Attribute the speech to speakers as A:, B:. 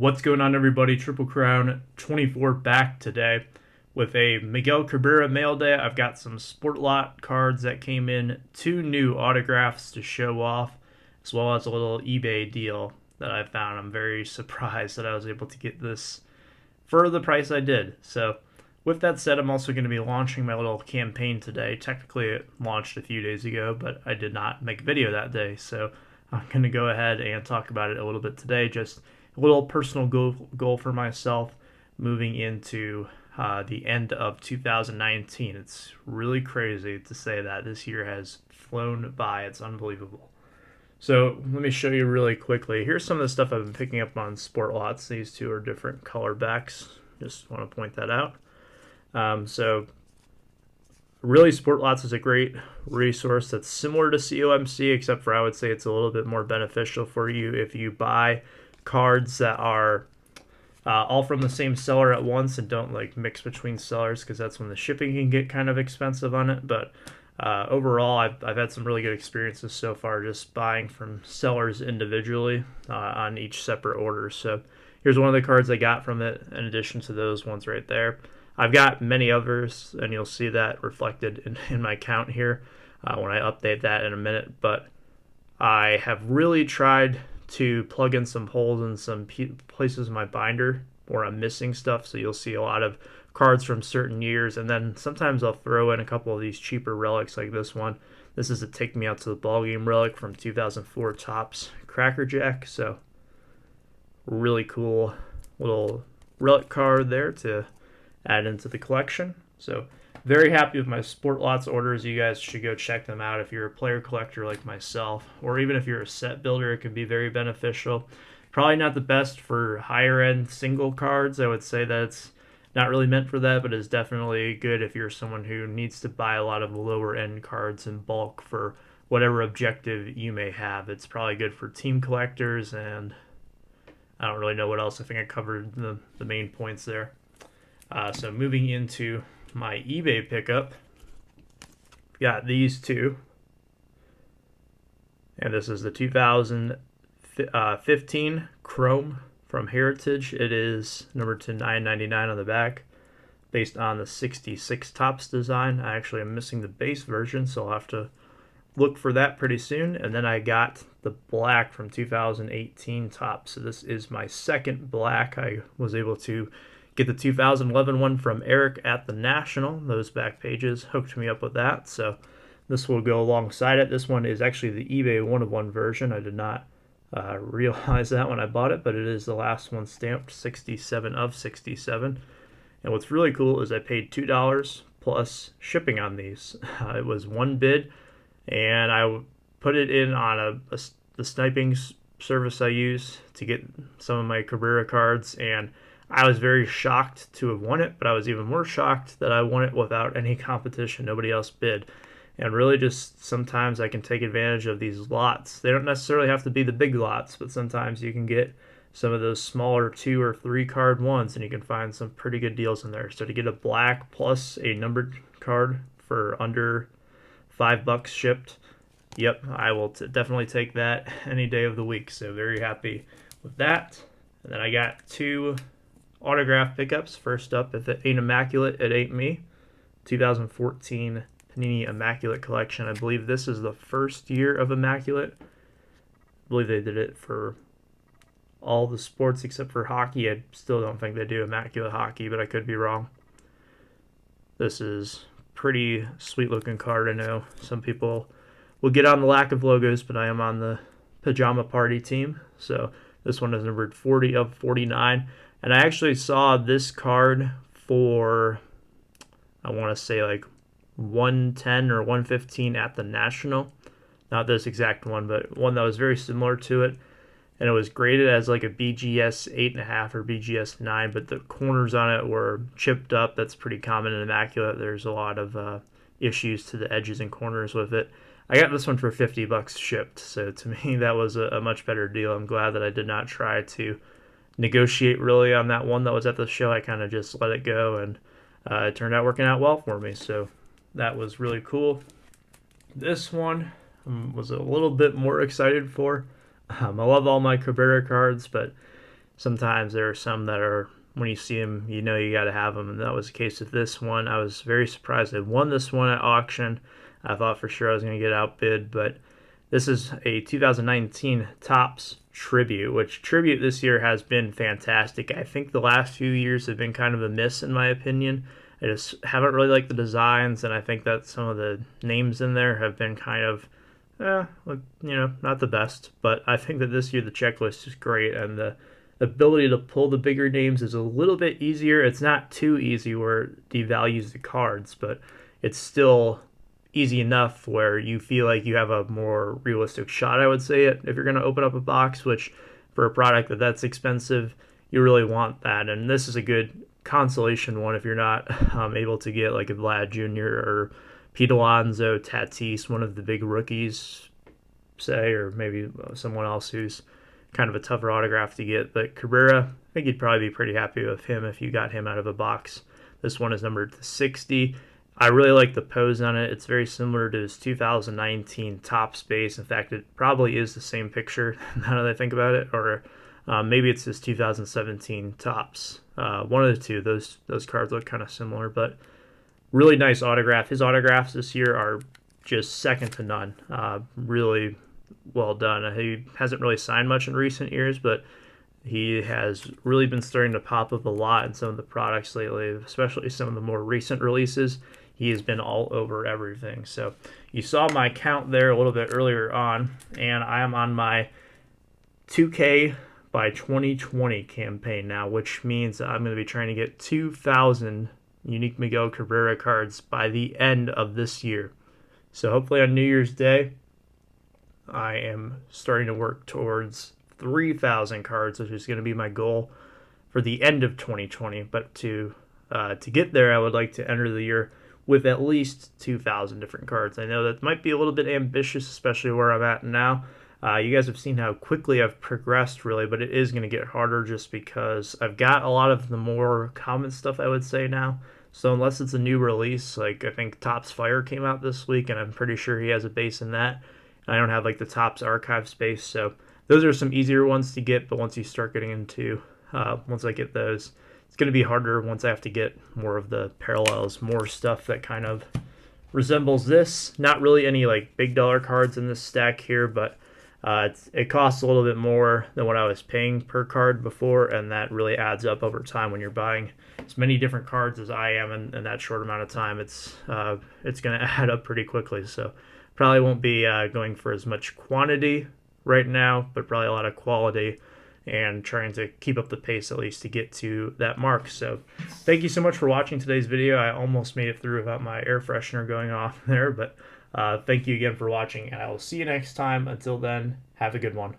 A: What's going on, everybody? Triple Crown 24 back today with a Miguel Cabrera mail day. I've got some Sportlot cards that came in, 2 new autographs to show off, as well as a little eBay deal that I found. I'm very surprised that I was able to get this for the price I did. So with that said, I'm also going to be launching my little campaign today. Technically, it launched a few days ago, but I did not make a video that day. So I'm going to go ahead and talk about it a little bit today. Just a little personal goal for myself moving into the end of 2019. It's really crazy to say that this year has flown by. It's unbelievable. So let me show you really quickly. Here's some of the stuff I've been picking up on Sportlots. These two are different color backs. Just want to point that out. So really, Sportlots is a great resource that's similar to COMC, except for I would say it's a little bit more beneficial for you if you buy cards that are all from the same seller at once and don't like mix between sellers, because that's when the shipping can get kind of expensive on it. But overall, I've had some really good experiences so far just buying from sellers individually on each separate order. So here's one of the cards I got from it in addition to those ones right there. I've got many others, and you'll see that reflected in my count here when I update that in a minute. But I have really tried to plug in some holes in some places in my binder where I'm missing stuff. So you'll see a lot of cards from certain years, and then sometimes I'll throw in a couple of these cheaper relics like this one. This is a Take Me Out to the Ballgame relic from 2004 Topps Cracker Jack. So really cool little relic card there to add into the collection. So very happy with my Sportlots orders. You guys should go check them out if you're a player collector like myself, or even if you're a set builder. It can be very beneficial. Probably not the best for higher end single cards. I would say that it's not really meant for that, but it's definitely good if you're someone who needs to buy a lot of lower end cards in bulk for whatever objective you may have. It's probably good for team collectors, and I don't really know what else. I think I covered the main points there. So moving into my eBay pickup, got these two, and this is the 2015 Chrome from Heritage. It is numbered to $9.99 on the back, based on the 66 Topps design. I actually am missing the base version, so I'll have to look for that pretty soon. And then I got the black from 2018 Topps. So this is my second black. I was able to get the 2011 one from Eric at the National. Those back pages hooked me up with that, so this will go alongside it. This one is actually the eBay 1-of-1 version. I did not realize that when I bought it, but it is the last one stamped 67 of 67. And what's really cool is I paid $2 plus shipping on these. It was one bid, and I put it in on the sniping service I use to get some of my Cabrera cards, and I was very shocked to have won it, but I was even more shocked that I won it without any competition. Nobody else bid. And really, just sometimes I can take advantage of these lots. They don't necessarily have to be the big lots, but sometimes you can get some of those smaller 2 or 3 card ones, and you can find some pretty good deals in there. So to get a black plus a numbered card for under $5 shipped, yep, I will definitely take that any day of the week. So very happy with that. And then I got 2 autograph pickups. First up, if it ain't Immaculate, it ain't me. 2014 Panini Immaculate collection. I believe this is the first year of Immaculate. I believe they did it for all the sports except for hockey. I still don't think they do Immaculate hockey, but I could be wrong. This is pretty sweet looking card. I know some people will get on the lack of logos, but I am on the pajama party team. So this one is numbered 40 of 49. And I actually saw this card for, I want to say like 110 or 115 at the National. Not this exact one, but one that was very similar to it. And it was graded as like a BGS 8.5 or BGS 9, but the corners on it were chipped up. That's pretty common in Immaculate. There's a lot of issues to the edges and corners with it. I got this one for $50 shipped, so to me that was a much better deal. I'm glad that I did not try to negotiate really on that one that was at the show. I kind of just let it go, and it turned out working out well for me, so that was really cool. This one was a little bit more excited for. I love all my Cabrera cards, but sometimes there are some that are, when you see them, you know you got to have them, and that was the case with this one. I was very surprised I won this one at auction. I thought for sure I was going to get outbid, but this is a 2019 Topps Tribute, which Tribute this year has been fantastic. I think the last few years have been kind of a miss in my opinion. I just haven't really liked the designs, and I think that some of the names in there have been kind of, not the best. But I think that this year the checklist is great, and the ability to pull the bigger names is a little bit easier. It's not too easy where it devalues the cards, but it's still easy enough where you feel like you have a more realistic shot, I would say, if you're going to open up a box, which for a product that's expensive, you really want that. And this is a good consolation one if you're not able to get like a Vlad Jr. or Pete Alonso, Tatis, one of the big rookies, say, or maybe someone else who's kind of a tougher autograph to get. But Cabrera, I think you'd probably be pretty happy with him if you got him out of a box. This one is numbered to 60. I really like the pose on it. It's very similar to his 2019 Topps base. In fact, it probably is the same picture now that I think about it, or maybe it's his 2017 Topps. One of the two. Those cards look kind of similar, but really nice autograph. His autographs this year are just second to none. Really well done. He hasn't really signed much in recent years, but he has really been starting to pop up a lot in some of the products lately, especially some of the more recent releases. He has been all over everything. So you saw my count there a little bit earlier on, and I am on my 2K by 2020 campaign now, which means I'm going to be trying to get 2,000 unique Miguel Cabrera cards by the end of this year. So hopefully on New Year's Day, I am starting to work towards 3,000 cards, which is going to be my goal for the end of 2020. But to get there, I would like to enter the year with at least 2,000 different cards. I know that might be a little bit ambitious, especially where I'm at now. You guys have seen how quickly I've progressed, really, but it is going to get harder just because I've got a lot of the more common stuff, I would say, now. So unless it's a new release, like I think Topps Fire came out this week, and I'm pretty sure he has a base in that. I don't have like the Topps Archive space, so those are some easier ones to get, but once you start getting into, once I get those, it's going to be harder once I have to get more of the parallels, more stuff that kind of resembles this. Not really any like big dollar cards in this stack here, but it costs a little bit more than what I was paying per card before, and that really adds up over time when you're buying as many different cards as I am in that short amount of time. It's going to add up pretty quickly, so probably won't be going for as much quantity right now, but probably a lot of quality, and trying to keep up the pace at least to get to that mark. So thank you so much for watching today's video. I almost made it through without my air freshener going off there, but thank you again for watching, and I will see you next time. Until then, have a good one.